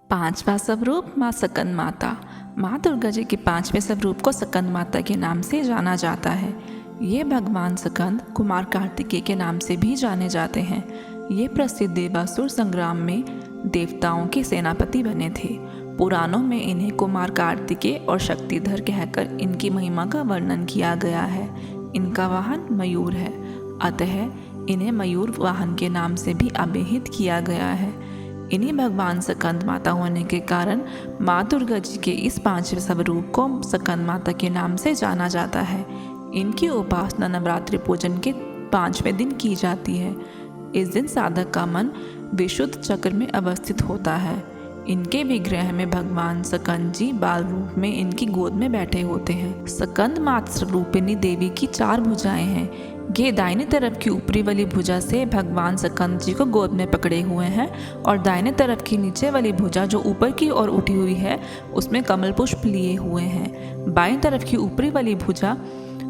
पांचवा स्वरूप माँ सकंद माता। माँ दुर्गा जी के पांचवें स्वरूप को सकंद माता के नाम से जाना जाता है। ये भगवान सकंद कुमार कार्तिकेय के नाम से भी जाने जाते हैं। ये प्रसिद्ध देवासुर संग्राम में देवताओं के सेनापति बने थे। पुराणों में इन्हें कुमार कार्तिकेय और शक्तिधर कहकर इनकी महिमा का वर्णन किया गया है। इनका वाहन मयूर है, अतः इन्हें मयूर वाहन के नाम से भी अभिहित किया गया है। इन्हीं भगवान सकंद माता होने के कारण माँ दुर्गा जी के इस पांचवें स्वरूप को सकंद माता के नाम से जाना जाता है। इनकी उपासना नवरात्रि पूजन के 5वें दिन की जाती है। इस दिन साधक का मन विशुद्ध चक्र में अवस्थित होता है। इनके विग्रह में भगवान सकंद जी बाल रूप में इनकी गोद में बैठे होते हैं। सकंद माता स्वरूपिणी देवी की 4 भुजाएं हैं। ये दाहिने तरफ की ऊपरी वाली भुजा से भगवान सकंद जी को गोद में पकड़े हुए हैं और दाहिने तरफ की नीचे वाली भुजा जो ऊपर की ओर उठी हुई है उसमें कमल पुष्प लिए हुए हैं। बाईं तरफ की ऊपरी वाली भुजा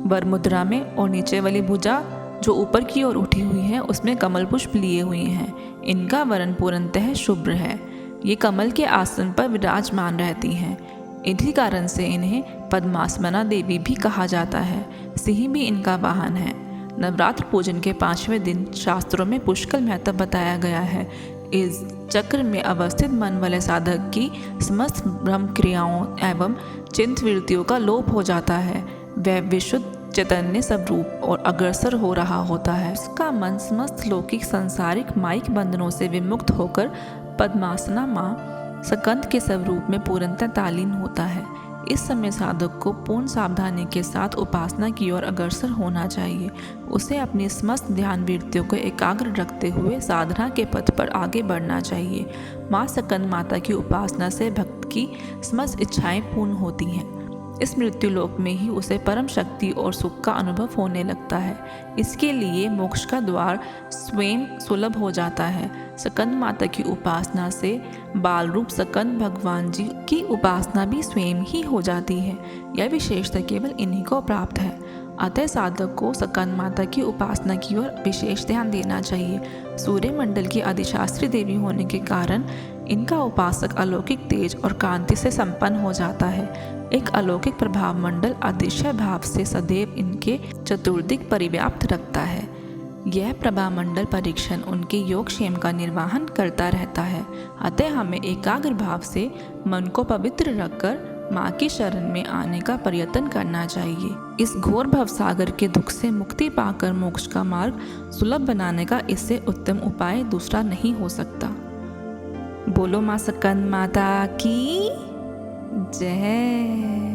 वर मुद्रा में और नीचे वाली भुजा जो ऊपर की ओर उठी हुई है उसमें कमल पुष्प लिए हुए हैं। इनका वर्ण पूर्णतः शुभ्र है। ये कमल के आसन पर विराजमान रहती हैं। इसी कारण से इन्हें पद्मासना देवी भी कहा जाता है। सिंह भी इनका वाहन है। नवरात्र पूजन के 5वें दिन शास्त्रों में पुष्कल महत्व बताया गया है। इस चक्र में अवस्थित मन वाले साधक की समस्त ब्रह्म क्रियाओं एवं चिंत वृत्तियों का लोप हो जाता है। वह विशुद्ध चैतन्य स्वरूप और अग्रसर हो रहा होता है। उसका मन समस्त लौकिक सांसारिक माइक बंधनों से विमुक्त होकर पद्मासना माँ सकंद के स्वरूप में पूर्णतः तालीन होता है। इस समय साधक को पूर्ण सावधानी के साथ उपासना की ओर अग्रसर होना चाहिए। उसे अपनी समस्त ध्यान वृत्तियों को एकाग्र रखते हुए साधना के पथ पर आगे बढ़ना चाहिए। माँ सकंद माता की उपासना से भक्त की समस्त इच्छाएं पूर्ण होती हैं। इस मृत्यु लोक में ही उसे परम शक्ति और सुख का अनुभव होने लगता है। इसके लिए मोक्ष का द्वार स्वयं सुलभ हो जाता है। सकंद माता की उपासना से बाल रूप सकंद भगवान जी की उपासना भी स्वयं ही हो जाती है। यह विशेषता केवल इन्हीं को प्राप्त है। अतः साधक को सकंद माता की उपासना की ओर विशेष ध्यान देना चाहिए। सूर्य मंडल की अधिशास्त्री देवी होने के कारण इनका उपासक अलौकिक तेज और कांति से संपन्न हो जाता है। एक अलौकिक प्रभाव मंडल अतिशय भाव से सदैव इनके चतुर्दिक परिव्याप्त रखता है। यह प्रभा मंडल परीक्षण उनके योगक्षेम का निर्वहन करता रहता है। अतः हमें एकाग्र भाव से मन को पवित्र रखकर माँ की शरण में आने का प्रयत्न करना चाहिए। इस घोर भवसागर के दुख से मुक्ति पाकर मोक्ष का मार्ग सुलभ बनाने का इससे उत्तम उपाय दूसरा नहीं हो सकता। बोलो माँ सकंद माता की जय।